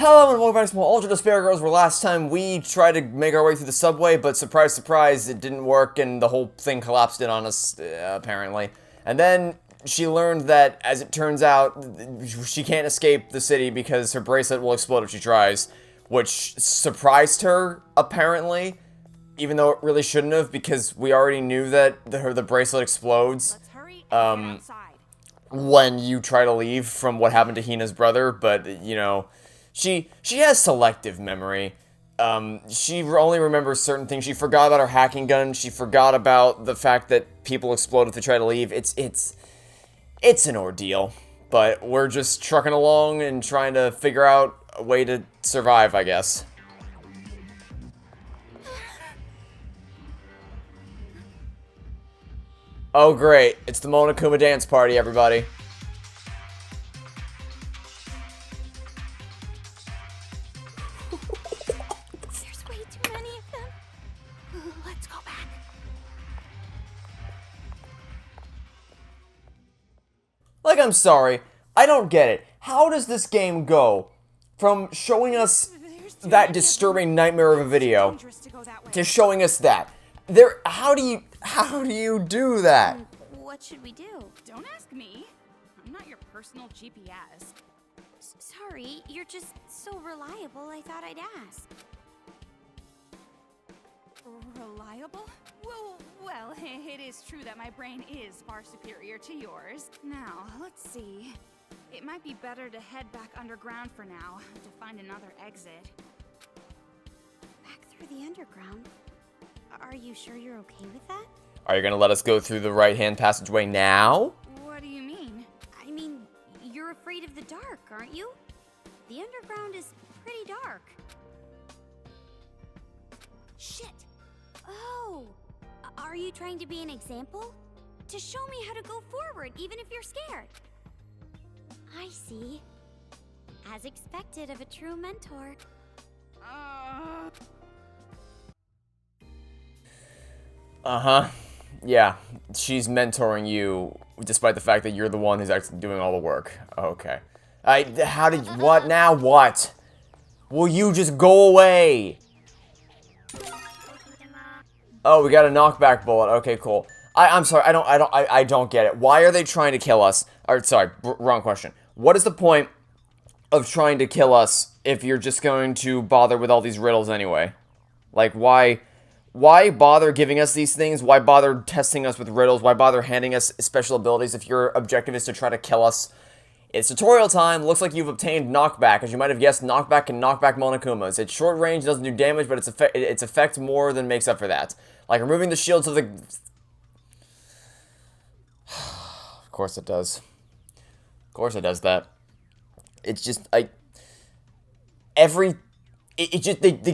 Hello and welcome back to Small Ultra Despair Girls, where last time we tried to make our way through the subway, but surprise, surprise, it didn't work and the whole thing collapsed in on us, apparently. And then she learned that, as it turns out, she can't escape the city because her bracelet will explode if she tries, which surprised her, apparently, even though it really shouldn't have, because we already knew that the bracelet explodes. When you try to leave from what happened to Hina's brother, but, you know, she has selective memory. She only remembers certain things. She forgot about her hacking gun. She forgot about the fact that people explode if they try to leave. It's an ordeal, but we're just trucking along and trying to figure out a way to survive, I guess. Oh great, it's the Monokuma dance party, everybody. There's way too many of them. Let's go back. Like, I'm sorry, I don't get it. How does this game go from showing us that disturbing nightmare of a video to showing us that? How do you do that? What should we do? Don't ask me. I'm not your personal GPS. Sorry, you're just so reliable, I thought I'd ask. Reliable? Well, it is true that my brain is far superior to yours. Now, let's see. It might be better to head back underground for now, to find another exit. Back through the underground? Are you sure you're okay with that? Are you gonna let us go through the right-hand passageway now? What do you mean? I mean, you're afraid of the dark, aren't you? The underground is pretty dark. Shit! Oh! Are you trying to be an example? To show me how to go forward, even if you're scared? I see. As expected of a true mentor. Uh-huh. Yeah, she's mentoring you, despite the fact that you're the one who's actually doing all the work. Okay. What now? What? Will you just go away? Oh, we got a knockback bullet. Okay, cool. I'm sorry, I don't get it. Why are they trying to kill us? Or, sorry, wrong question. What is the point of trying to kill us if you're just going to bother with all these riddles anyway? Like, why bother giving us these things? Why bother testing us with riddles? Why bother handing us special abilities if your objective is to try to kill us? It's tutorial time. Looks like you've obtained knockback. As you might have guessed, knockback can knock back Monokumas. It's short range, doesn't do damage, but its effect more than makes up for that. Like removing the shields of the... Of course it does. Of course it does that. It's just, the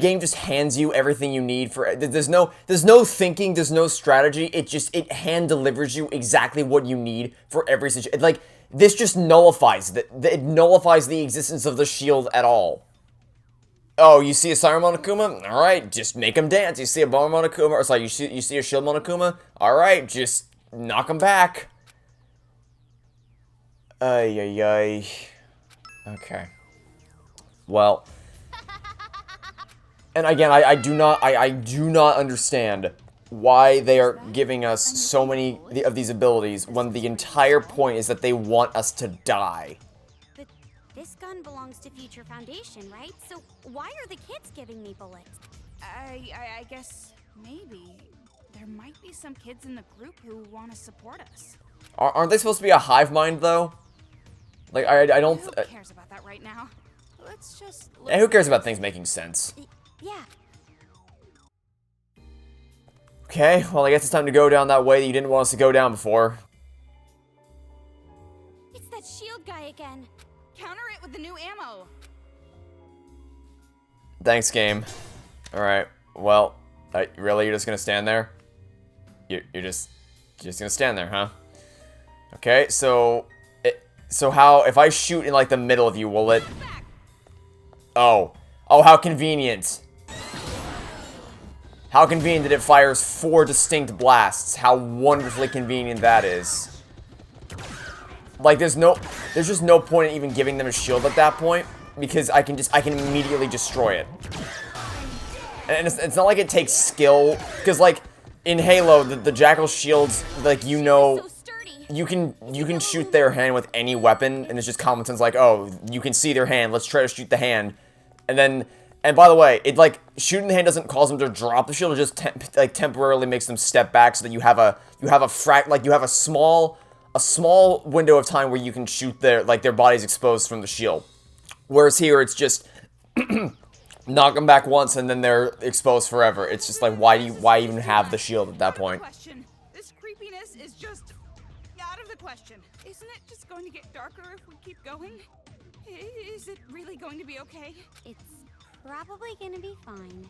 game just hands you everything you need for. There's no thinking. There's no strategy. It hand delivers you exactly what you need for every situation. Like this just nullifies it nullifies the existence of the shield at all. Oh, you see a Siren Monokuma? All right, just make him dance. You see a Bone Monokuma, or sorry, you see a Shield Monokuma? All right, just knock him back. Ay ay ay. Okay. Well. And again, I do not understand why they are giving us so many of these abilities when the entire point is that they want us to die. But this gun belongs to Future Foundation, right? So why are the kids giving me bullets? I guess maybe there might be some kids in the group who want to support us. Aren't they supposed to be a hive mind though? Like I don't. Who cares about that right now? Let's just. And who cares about things making sense? Yeah. Okay, well I guess it's time to go down that way that you didn't want us to go down before. It's that shield guy again. Counter it with the new ammo. Thanks, game. Alright, well, really, you're just gonna stand there? You're just gonna stand there, huh? Okay, so how, if I shoot in, like, the middle of you, will it... Oh, how convenient. How convenient that it fires 4 distinct blasts. How wonderfully convenient that is. Like, there's just no point in even giving them a shield at that point. because I can immediately destroy it. And it's not like it takes skill, because like in Halo, the Jackal shields, like you know, you can shoot their hand with any weapon, and it's just common sense. Like, oh, you can see their hand, let's try to shoot the hand, and by the way, it like shooting the hand doesn't cause them to drop the shield; it just temporarily makes them step back so that you have a small window of time where you can shoot their body's exposed from the shield. Whereas here, it's just knock them back once and then they're exposed forever. It's just like, why even have the shield at that point? This creepiness is just out of the question. Isn't it just going to get darker if we keep going? Is it really going to be okay? It's probably gonna be fine.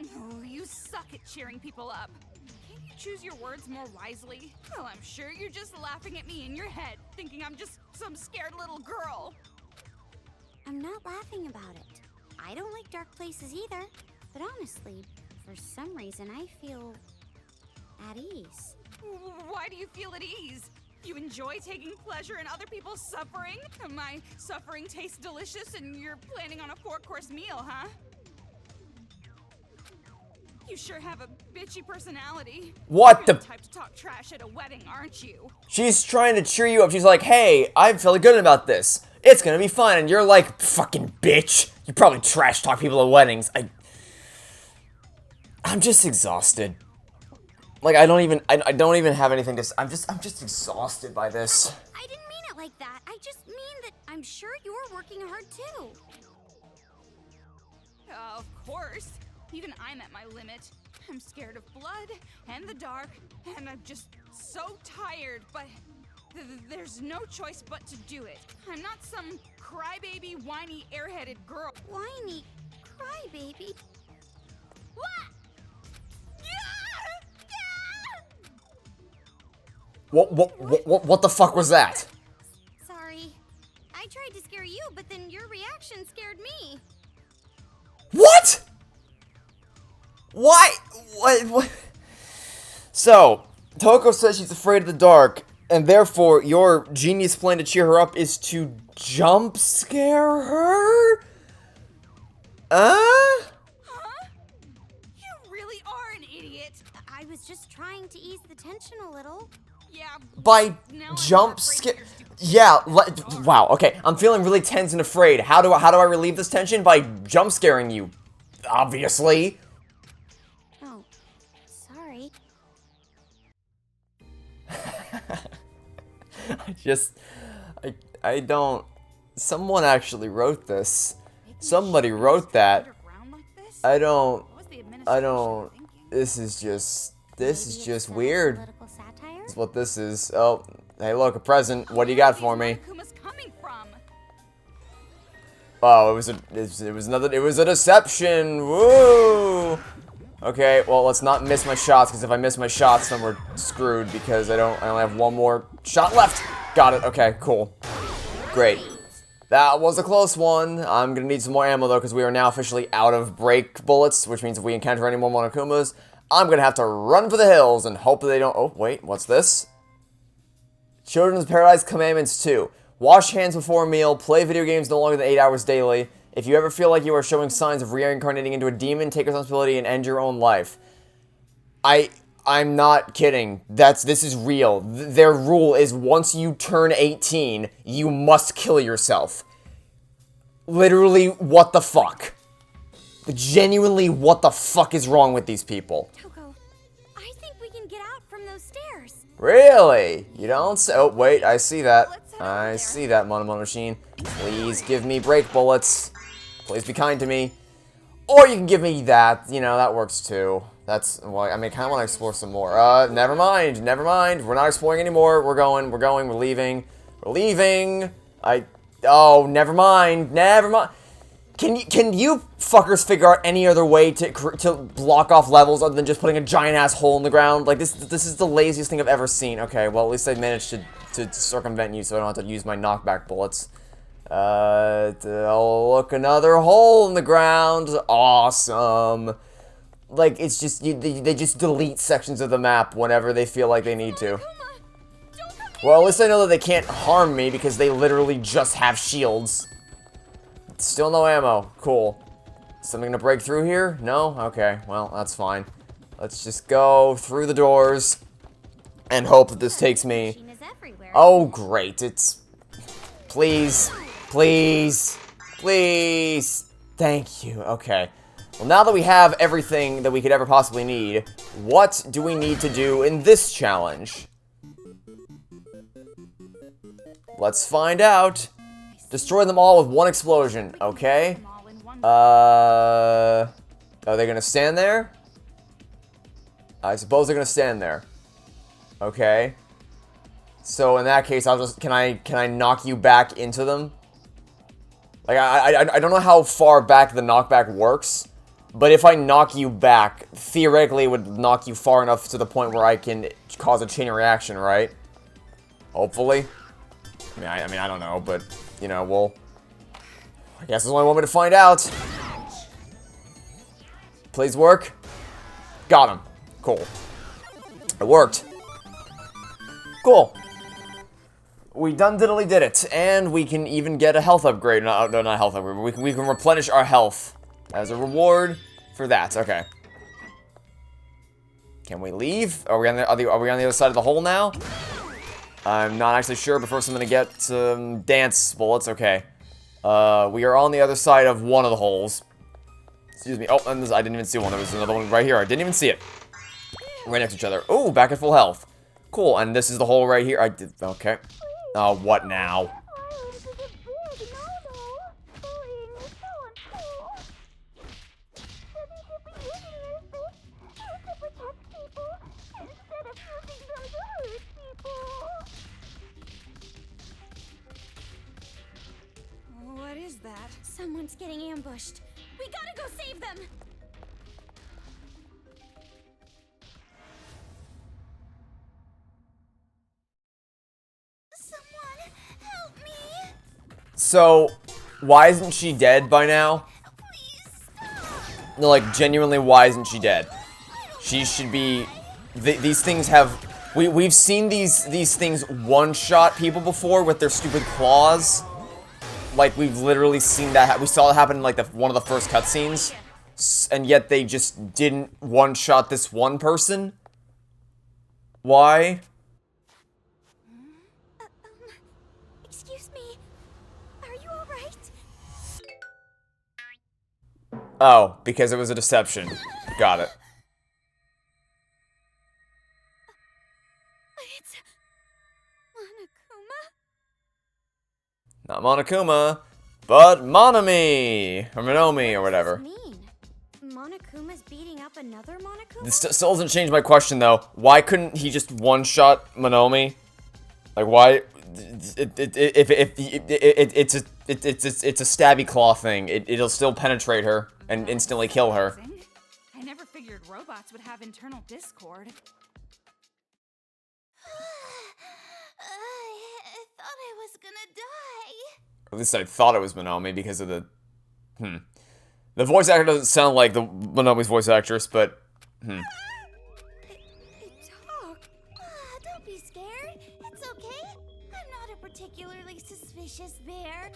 Oh, you suck at cheering people up. Can't you choose your words more wisely? Well, I'm sure you're just laughing at me in your head, thinking I'm just some scared little girl. I'm not laughing about it. I don't like dark places either. But honestly, for some reason, I feel at ease. Why do you feel at ease? You enjoy taking pleasure in other people's suffering? My suffering tastes delicious and you're planning on a 4-course meal, huh? You sure have a bitchy personality. What You're the type to talk trash at a wedding, aren't you? She's trying to cheer you up. She's like, hey, I'm feeling good about this. It's gonna be fun. And you're like, fucking bitch. You probably trash talk people at weddings. I'm just exhausted. Like, I don't even have anything to say. I'm just exhausted by this. I didn't mean it like that. I just mean that I'm sure you're working hard too. Of course. Even I'm at my limit. I'm scared of blood and the dark, and I'm just so tired, but there's no choice but to do it. I'm not some crybaby, whiny, airheaded girl. Whiny crybaby. What? What the fuck was that? Sorry. I tried to scare you, but then your reaction scared me. What? Why? What? So, Toko says she's afraid of the dark, and therefore your genius plan to cheer her up is to jump scare her? Huh? You really are an idiot. I was just trying to ease the tension a little. Yeah. By jump scare? Yeah, wow, okay. I'm feeling really tense and afraid. How do I relieve this tension? By jump scaring you. Obviously. Oh, sorry. I don't... Someone actually wrote this. Somebody wrote that. I don't... This is just weird. That's what this is. Oh, hey look, a present. What do you got for me? Oh, it was a deception. Woo! Okay, well, let's not miss my shots, because if I miss my shots, then we're screwed, because I only have one more shot left. Got it. Okay, cool. Great. That was a close one. I'm gonna need some more ammo, though, because we are now officially out of break bullets, which means if we encounter any more Monokumas, I'm gonna have to run for the hills and hope that they don't... Oh, wait, what's this? Children's Paradise Commandments 2. Wash hands before a meal, play video games no longer than 8 hours daily. If you ever feel like you are showing signs of reincarnating into a demon, take responsibility and end your own life. I'm not kidding. This is real. Their rule is once you turn 18, you must kill yourself. Literally, what the fuck? Genuinely, what the fuck is wrong with these people? Toko, I think we can get out from those stairs. Really? You don't say? Oh, wait, I see that. I see that, Mono Machine. Please give me break bullets. Please be kind to me. Or you can give me that. You know, that works too. That's, well, I mean, I kind of want to explore some more. Never mind. We're not exploring anymore. We're leaving. Oh, never mind. Can you fuckers figure out any other way to block off levels other than just putting a giant-ass hole in the ground? Like, this is the laziest thing I've ever seen. Okay, well, at least I managed to circumvent you so I don't have to use my knockback bullets. Oh, look, another hole in the ground. Awesome. Like, it's just, they just delete sections of the map whenever they feel like they need to. Well, at least I know that they can't harm me because they literally just have shields. Still no ammo. Cool. Something to break through here? No? Okay, well, that's fine. Let's just go through the doors and hope that this takes me... Oh, great. It's... Please. Please. Please. Thank you. Okay. Well, now that we have everything that we could ever possibly need, what do we need to do in this challenge? Let's find out. Destroy them all with one explosion. Okay. Are they gonna stand there? I suppose they're gonna stand there. Okay. So in that case, I'll just can I knock you back into them? Like I don't know how far back the knockback works, but if I knock you back, theoretically it would knock you far enough to the point where I can cause a chain reaction, right? Hopefully. I mean I don't know, but you know, well, I guess there's only one way to find out. Please work. Got him. Cool. It worked. Cool. We done diddly did it, and we can even get a health upgrade. No, not health upgrade. We can replenish our health as a reward for that. Okay. Can we leave? Are we on the other side of the hole now? I'm not actually sure, but first I'm gonna get some dance bullets. Okay. We are on the other side of one of the holes. Excuse me. Oh, and I didn't even see one. There was another one right here. I didn't even see it. Right next to each other. Oh, back at full health. Cool. And this is the hole right here. I did. Okay. What now? What is that? Someone's getting ambushed. We gotta go save them! Someone help me! So, why isn't she dead by now? Please stop! No, like, genuinely, why isn't she dead? She should be... these things have... We've seen these things one-shot people before with their stupid claws. Like, we've literally seen that. We saw it happen in, like, one of the first cutscenes. And yet they just didn't one-shot this one person. Why? Excuse me. Are you alright? Oh, because it was a deception. Got it. It's... Monokuma? Not Monokuma, but Monami! Or Monomi, or whatever. What does this mean? Monokuma's beating up another Monokuma? This still doesn't change my question, though. Why couldn't he just one-shot Monomi? Like, why... It's a stabby claw thing. It'll still penetrate her and instantly kill her. I never figured robots would have internal discord. I thought I was gonna die. At least I thought it was Monomi because of the... The voice actor doesn't sound like the Monomi's voice actress, but... It talked. Don't be scared. It's okay. I'm not a particularly suspicious bear.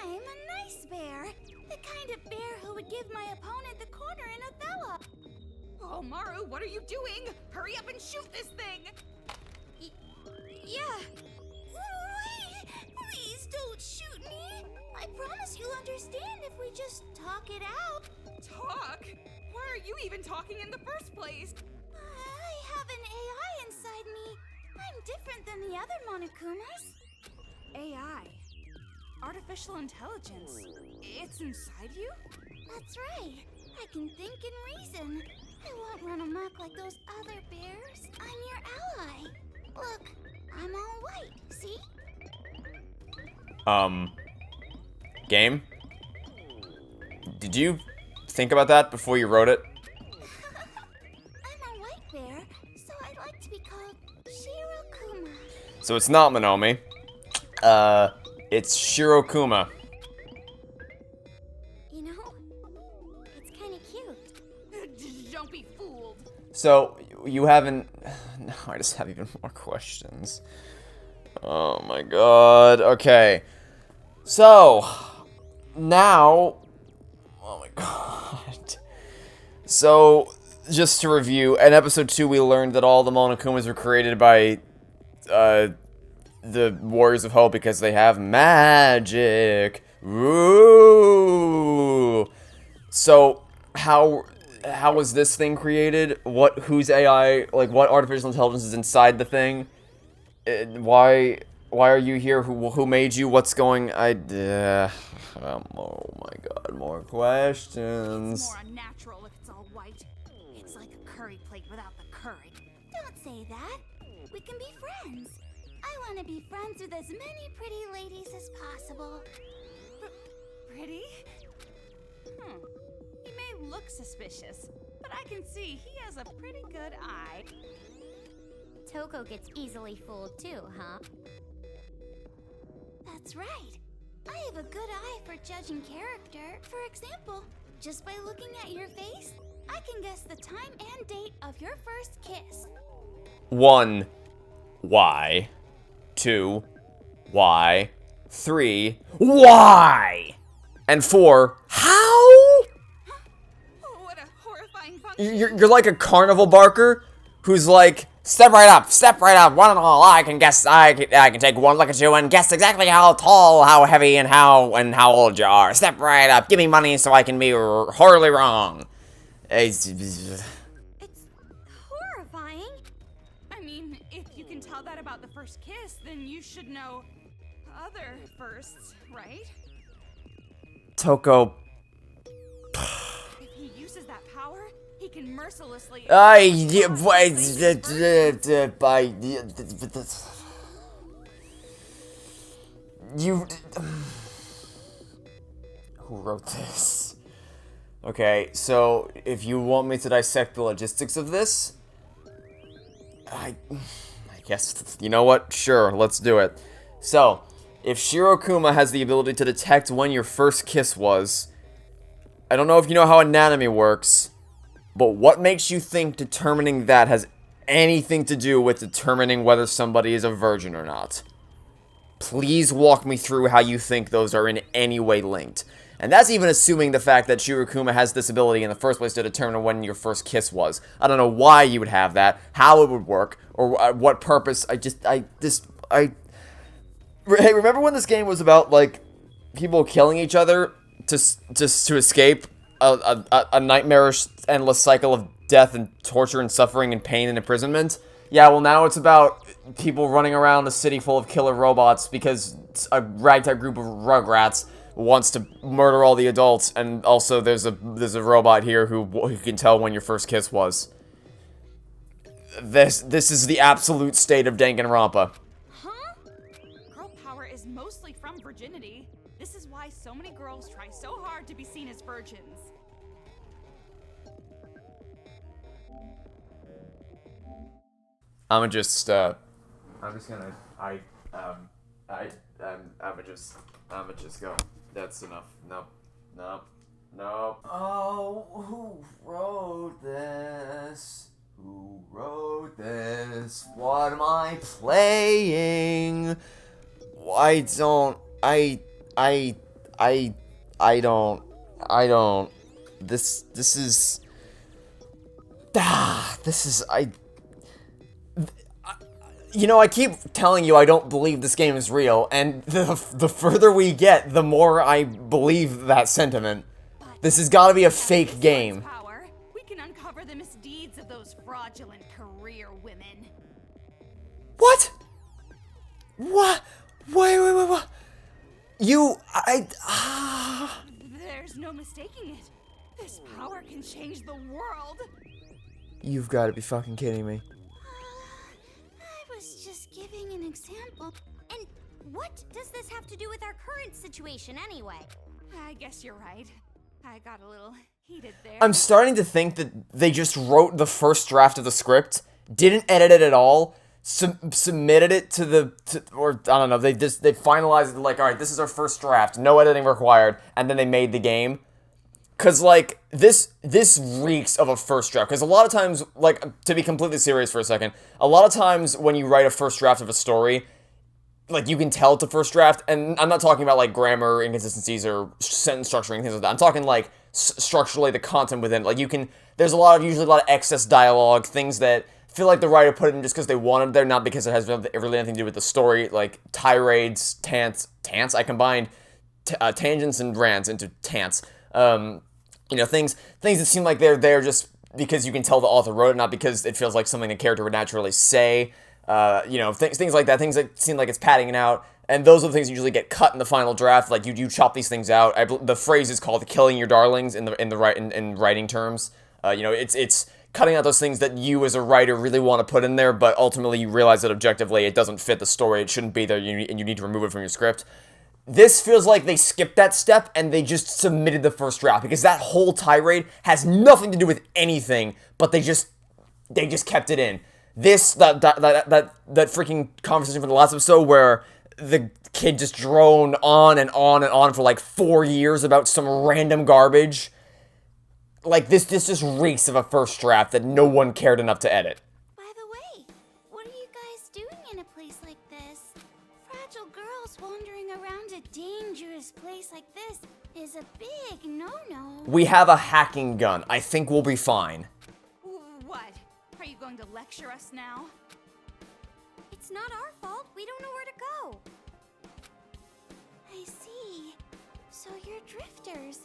I'm a nice bear. The kind of bear who would give my opponent the corner in Othello. Oh, Maru, what are you doing? Hurry up and shoot this thing! Yeah. Wait, please don't shoot me. I promise you'll understand if we just talk it out. Talk? Why are you even talking in the first place? I have an AI inside me. I'm different than the other Monokumas. AI. Artificial intelligence. It's inside you? That's right. I can think and reason. I won't run amok like those other bears. I'm your ally. Look, I'm all white, see? Game? Did you think about that before you wrote it? I'm a white bear, so I'd like to be called Shirokuma. So it's not Monomi. It's Shirokuma. You know, it's kind of cute. Don't be fooled. So, you haven't... Now I just have even more questions. Oh my god. Okay. So, now... Oh my god. So, just to review, in episode 2 we learned that all the Monokumas were created by, the Warriors of Hope because they have magic. Ooh. So, how was this thing created? Whose AI, like, what artificial intelligence is inside the thing? Why are you here? Who made you? What's going? Oh my god, more questions. It's more unnatural if it's all white. It's like a curry plate without the curry. Don't say that. We can be friends. I want to be friends with as many pretty ladies as possible. Pretty? He may look suspicious, but I can see he has a pretty good eye. Toko gets easily fooled too, huh? That's right. I have a good eye for judging character. For example, just by looking at your face, I can guess the time and date of your first kiss. 1. Why? 2. Why? 3. Why? And 4. How? Oh, what a horrifying function. You're like a carnival barker who's like, step right up, one and all. I can guess, I can take one look at you and guess exactly how tall, how heavy, and how old you are. Step right up, give me money so I can be horribly wrong. It's horrifying. I mean, if you can tell that about the first kiss, then you should know other firsts, right? Toko. If he uses that power, he can mercilessly... You... Who wrote this? Okay, so if you want me to dissect the logistics of this, I guess, you know what? Sure, let's do it. So, if Shirokuma has the ability to detect when your first kiss was, I don't know if you know how anatomy works, but what makes you think determining that has anything to do with determining whether somebody is a virgin or not? Please walk me through how you think those are in any way linked. And that's even assuming the fact that Shirokuma has this ability in the first place to determine when your first kiss was. I don't know why you would have that, how it would work, or what purpose. Hey, remember when this game was about, like, people killing each other just to escape a nightmarish, endless cycle of death and torture and suffering and pain and imprisonment? Yeah, well, now it's about people running around a city full of killer robots because a ragtag group of rugrats wants to murder all the adults, and also there's a robot here who can tell when your first kiss was. This is the absolute state of Danganronpa. Huh? Girl power is mostly from virginity. This is why so many girls try so hard to be seen as virgins. I'm just gonna just go. That's enough. Nope. Oh, who wrote this? Who wrote this? What am I playing? I don't. This is. You know, I keep telling you I don't believe this game is real, and the further we get, the more I believe that sentiment. This has got to be a fake game. Power, we can uncover the misdeeds of those fraudulent career women. What? What? Wait. There's no mistaking it. This power can change the world. You've got to be fucking kidding me. I was just giving an example. And what does this have to do with our current situation anyway? I guess you're right. I got a little heated there. I'm starting to think that they just wrote the first draft of the script, didn't edit it at all, submitted it or I don't know, they finalized it like, alright, this is our first draft, no editing required, and then they made the game. Because, like, this reeks of a first draft. Because a lot of times, like, to be completely serious for a second, a lot of times when you write a first draft of a story, like, you can tell it's a first draft, and I'm not talking about, like, grammar inconsistencies or sentence structuring, things like that. I'm talking, like, structurally the content within. Like, there's usually a lot of excess dialogue, things that feel like the writer put it in just because they wanted there, not because it has really anything to do with the story, like tirades, tants, I combined tangents and rants into tants. Things that seem like they're there just because you can tell the author wrote it, not because it feels like something a character would naturally say. Things like that, things that seem like it's padding it out, and those are the things that usually get cut in the final draft. Like, you chop these things out. The phrase is called "killing your darlings" in writing terms. It's cutting out those things that you as a writer really want to put in there, but ultimately you realize that objectively it doesn't fit the story. It shouldn't be there, and you need to remove it from your script. This feels like they skipped that step and they just submitted the first draft, because that whole tirade has nothing to do with anything, but they just kept it in. That freaking conversation from the last episode where the kid just droned on and on and on for like 4 years about some random garbage. Like, this just reeks of a first draft that no one cared enough to edit. By the way, what are you guys doing in a place like this? Fragile girls wandering around a dangerous place like this is a big no-no. We have a hacking gun. I think we'll be fine. What? Are you going to lecture us now? It's not our fault. We don't know where to go. I see. So you're drifters.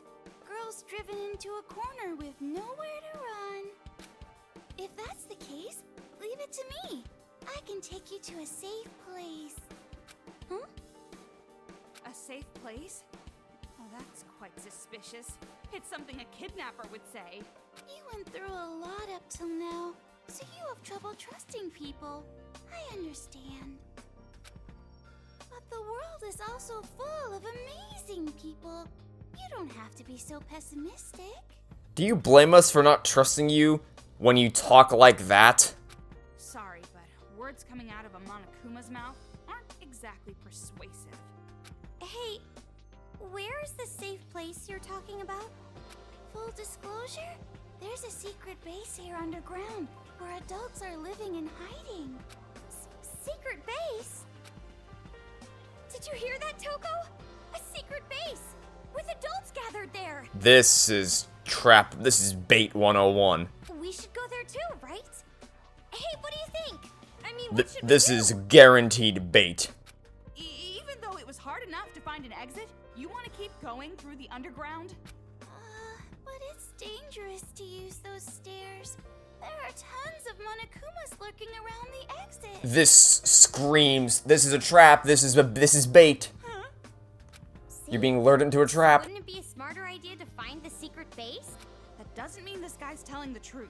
Girls driven into a corner with nowhere to run. If that's the case, leave it to me. I can take you to a safe place. Huh? A safe place? Oh, that's quite suspicious. It's something a kidnapper would say. You went through a lot up till now, so you have trouble trusting people. I understand. But the world is also full of amazing people. You don't have to be so pessimistic. Do you blame us for not trusting you when you talk like that? Sorry, but words coming out of a Monokuma's mouth aren't exactly persuasive. Hey, where is the safe place you're talking about? Full disclosure, there's a secret base here underground where adults are living and hiding. Secret base? Did you hear that, Toko? A secret base! With adults gathered there! This is bait 101. We should go there too, right? Hey, what do you think? I mean, what should This we do? is guaranteed bait. Even though it was hard enough to find an exit, you want to keep going through the underground? But it's dangerous to use those stairs. There are tons of Monokumas lurking around the exit. This screams, this is a trap, this is bait. You're being lured into a trap. Wouldn't it be a smarter idea to find the secret base? That doesn't mean this guy's telling the truth.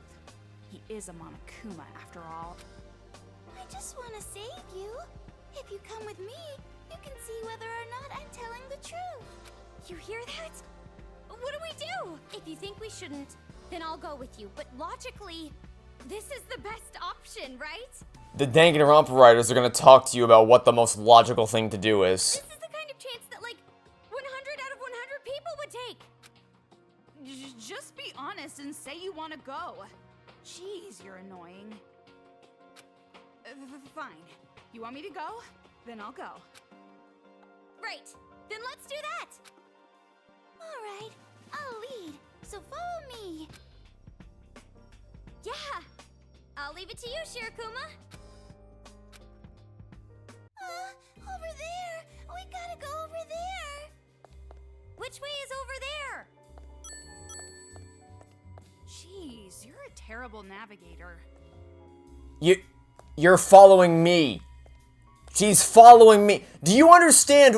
He is a Monokuma, after all. I just want to save you. If you come with me, you can see whether or not I'm telling the truth. You hear that? What do we do? If you think we shouldn't, then I'll go with you. But logically, this is the best option, right? The Danganronpa writers are going to talk to you about what the most logical thing to do is. This is the kind of chance that, like, 100 out of 100 people would take. Just be honest and say you want to go. Jeez, you're annoying. Fine. You want me to go? Then I'll go. Right. Then let's do that. All right. I'll lead. So follow me. Yeah. I'll leave it to you, Shirokuma. Over there. We gotta go over there. Which way is over there? Jeez, you're a terrible navigator. You're following me. She's following me. Do you understand?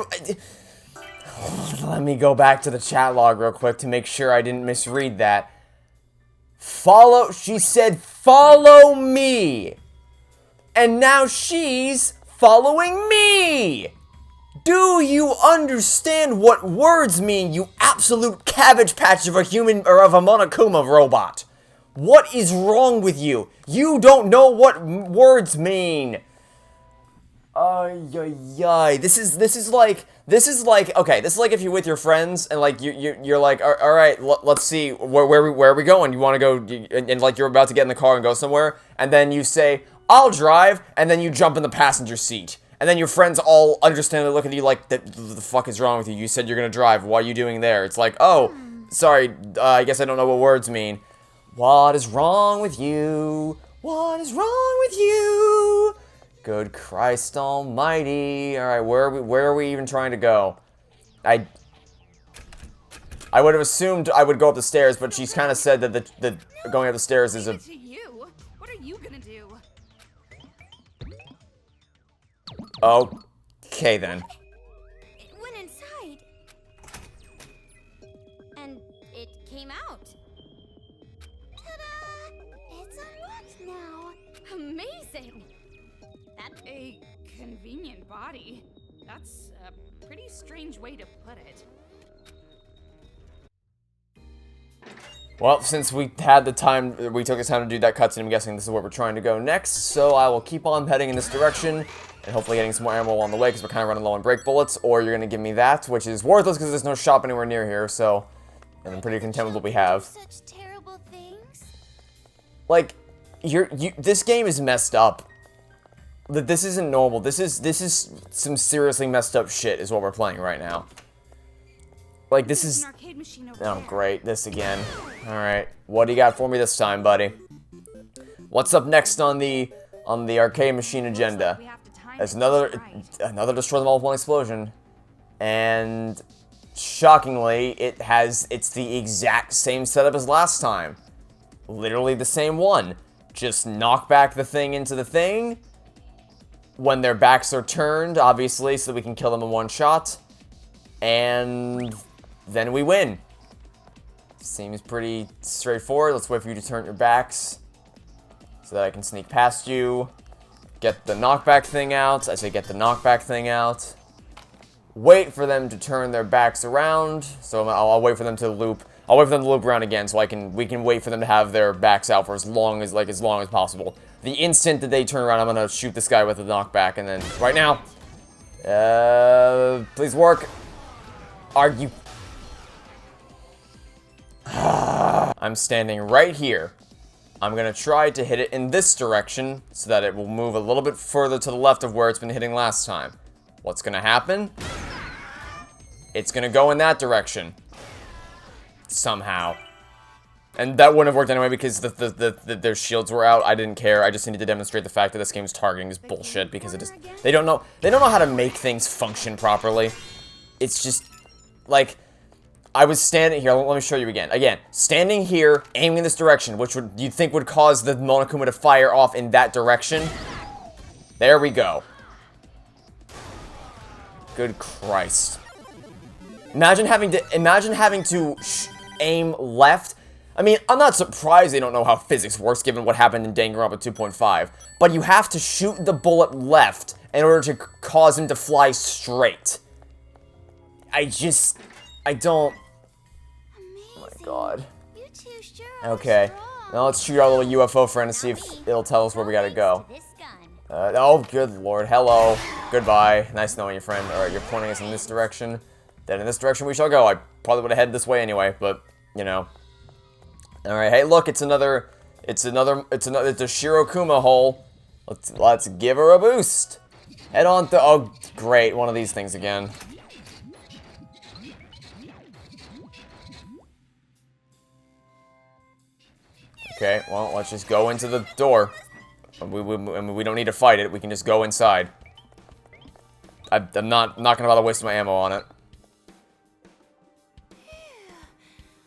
Let me go back to the chat log real quick to make sure I didn't misread that. She said, follow me. And now she's following me. Do you understand what words mean, you absolute cabbage patch of a human or of a Monokuma robot? What is wrong with you? You don't know what words mean. Ay. This is like This is like, okay, this is like if you're with your friends and like you're like, all right, let's see where are we going? You want to go and like you're about to get in the car and go somewhere, and then you say, I'll drive, and then you jump in the passenger seat, and then your friends all understandably look at you like, the fuck is wrong with you? You said you're gonna drive. What are you doing there? It's like, oh, sorry, I guess I don't know what words mean. What is wrong with you? What is wrong with you? Good Christ almighty. Alright, where are we even trying to go? I would have assumed I would go up the stairs, but she's kind of said that the going up the stairs is a... To you? What are you gonna do? Okay, then. It went inside. And it came out. Ta-da! It's unlocked now. Amazing! That's A convenient body. That's a pretty strange way to put it. Well, since we had the time, we took the time to do that cutscene, I'm guessing this is where we're trying to go next, so I will keep on heading in this direction, and hopefully getting some more ammo along the way, because we're kind of running low on brake bullets, or you're going to give me that, which is worthless because there's no shop anywhere near here, so, and I'm pretty content with what we have. such terrible things. Like, this game is messed up. This isn't normal. This is some seriously messed up shit is what we're playing right now. Like, this is... An arcade machine over Oh, there. great. This again. Alright. What do you got for me this time, buddy? What's up next on the arcade machine agenda? We have to time It's it another just right. another destroy them all with one explosion. And shockingly, it's the exact same setup as last time. Literally the same one. Just knock back the thing into the thing when their backs are turned, obviously, so that we can kill them in one shot. And then we win. Seems pretty straightforward. Let's wait for you to turn your backs so that I can sneak past you. Get the knockback thing out. I say get the knockback thing out. Wait for them to turn their backs around. So I'll wait for them to loop. I'll wait for them to loop around again so we can wait for them to have their backs out for as long as possible. The instant that they turn around, I'm gonna shoot this guy with a knockback, and then right now. Please work. Are you... I'm standing right here. I'm gonna try to hit it in this direction so that it will move a little bit further to the left of where it's been hitting last time. What's gonna happen? It's gonna go in that direction. Somehow. And that wouldn't have worked anyway because their shields were out. I didn't care. I just needed to demonstrate the fact that this game's targeting is bullshit because it is... They don't know how to make things function properly. It's just... Like, I was standing here, let me show you again. Again, standing here, aiming in this direction, which you'd think would cause the Monokuma to fire off in that direction. There we go. Good Christ. Imagine having to aim left. I mean, I'm not surprised they don't know how physics works given what happened in Danganronpa 2.5, but you have to shoot the bullet left in order to cause him to fly straight. I don't... Oh my god. You two sure are Okay. strong. Now let's shoot our little UFO friend and see if it'll tell us where we gotta go. This gun. Oh, good lord. Hello. Goodbye. Nice knowing you, friend. Alright, you're pointing us in this direction. Then in this direction we shall go. I probably would have headed this way anyway, but, you know. Alright, hey, look, it's a Shirokuma hole. Let's give her a boost. Head on to... Oh, great. One of these things again. Okay, well, let's just go into the door. We don't need to fight it. We can just go inside. I'm not gonna bother wasting my ammo on it.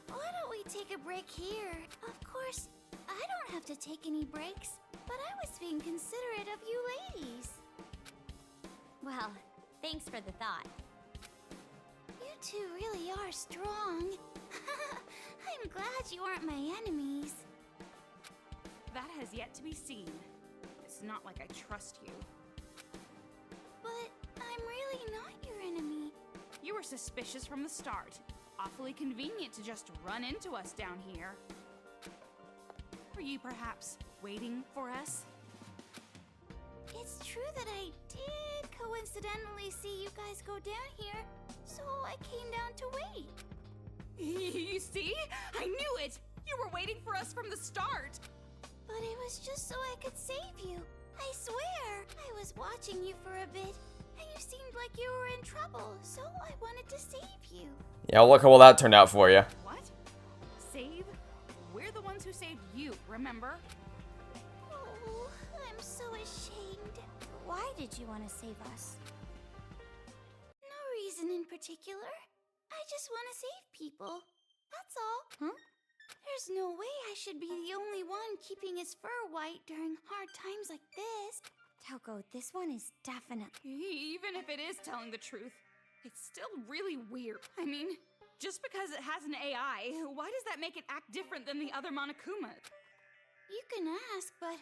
Why don't we take a break here? Of course, I don't have to take any breaks, but I was being considerate of you ladies. Well, thanks for the thought. You two really are strong. I'm glad you aren't my enemies. That has yet to be seen. It's not like I trust you. But I'm really not your enemy. You were suspicious from the start. Awfully convenient to just run into us down here. Were you perhaps waiting for us? It's true that I did coincidentally see you guys go down here, so I came down to wait. You see? I knew it! You were waiting for us from the start! But it was just so I could save you. I swear, I was watching you for a bit, and you seemed like you were in trouble, so I wanted to save you. Yeah, look how well that turned out for you. What? Save? We're the ones who saved you, remember? Oh, I'm so ashamed. Why did you want to save us? No reason in particular. I just want to save people. That's all. Huh? There's no way I should be the only one keeping his fur white during hard times like this. Toko, this one is definite. Even if it is telling the truth, it's still really weird. I mean, just because it has an AI, why does that make it act different than the other Monokumas? You can ask, but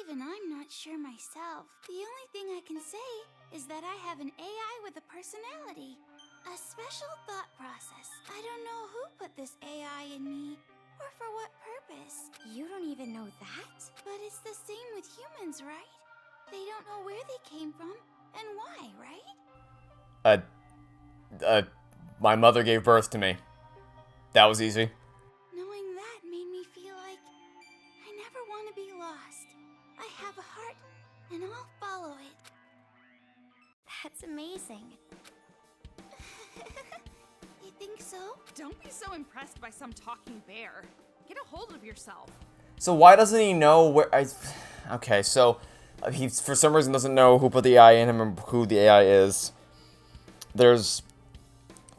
even I'm not sure myself. The only thing I can say is that I have an AI with a personality. A special thought process. I don't know who put this AI in me, or for what purpose. You don't even know that? But it's the same with humans, right? They don't know where they came from, and why, right? My mother gave birth to me. That was easy. Knowing that made me feel like I never want to be lost. I have a heart, and I'll follow it. That's amazing. You think so? Don't be so impressed by some talking bear. Get a hold of yourself. So why doesn't he know where Okay, so he for some reason doesn't know who put the AI in him or who the AI is. There's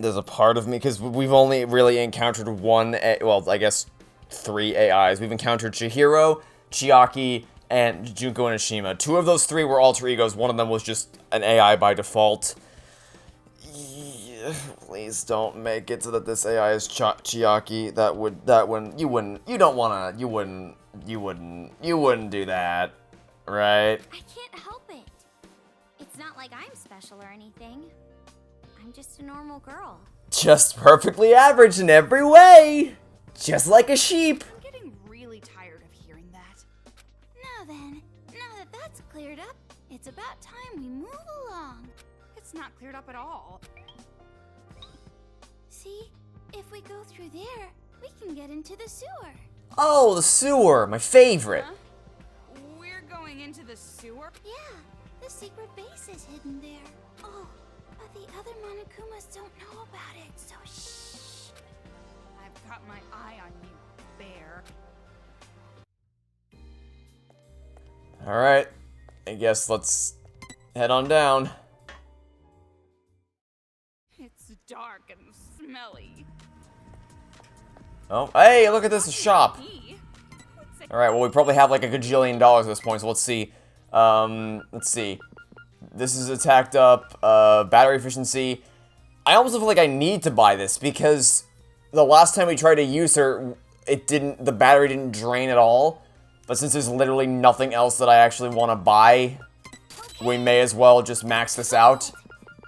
a part of me, because we've only really encountered I guess 3 AIs. We've encountered Chihiro, Chiaki, and Junko and Ashima. 2 of those 3 were alter egos. One of them was just an AI by default. Please don't make it so that this AI is Chiaki. You wouldn't do that, right? I can't help it. It's not like I'm special or anything. I'm just a normal girl. Just perfectly average in every way. Just like a sheep. I'm getting really tired of hearing that. Now then, now that that's cleared up, it's about time we move along. It's not cleared up at all. See, if we go through there, we can get into the sewer. Oh, the sewer, my favorite. Huh? We're going into the sewer? Yeah, the secret base is hidden there. Oh, but the other Monokumas don't know about it, so shh. I've got my eye on you, bear. Alright, I guess let's head on down. It's dark and smelly. Oh, hey, look at this, a shop. What's it? Alright, well, we probably have like a gajillion dollars at this point, so let's see. Let's see. This is attacked up, battery efficiency. I almost feel like I need to buy this, because the last time we tried to use her, the battery didn't drain at all. But since there's literally nothing else that I actually want to buy, we may as well just max this out.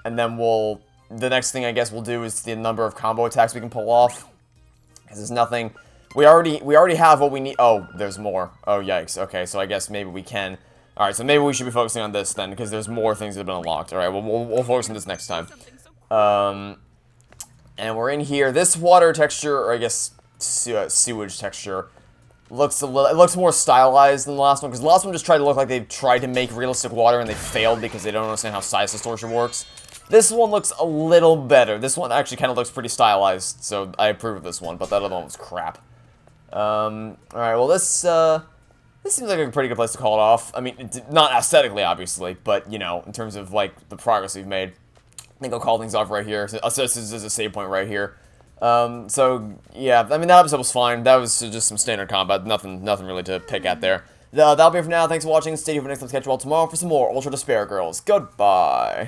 And then the next thing I guess we'll do is the number of combo attacks we can pull off. Because there's nothing, we already have what we need. Oh, there's more. Oh, yikes. Okay, so I guess maybe we can. Alright, so maybe we should be focusing on this then, because there's more things that have been unlocked. Alright, we'll focus on this next time. And we're in here. This water texture, or I guess sewage texture, looks more stylized than the last one, because the last one just tried to look like they tried to make realistic water and they failed because they don't understand how size distortion works. This one looks a little better. This one actually kind of looks pretty stylized, so I approve of this one, but that other one was crap. Alright, well this seems like a pretty good place to call it off. I mean, not aesthetically, obviously, but, you know, in terms of, like, the progress we've made. I think I'll call things off right here. This is a save point right here. So, yeah, I mean, that episode was fine. That was just some standard combat. Nothing really to pick at there. That'll be it for now. Thanks for watching. Stay tuned for next time to catch you all tomorrow for some more Ultra Despair Girls. Goodbye.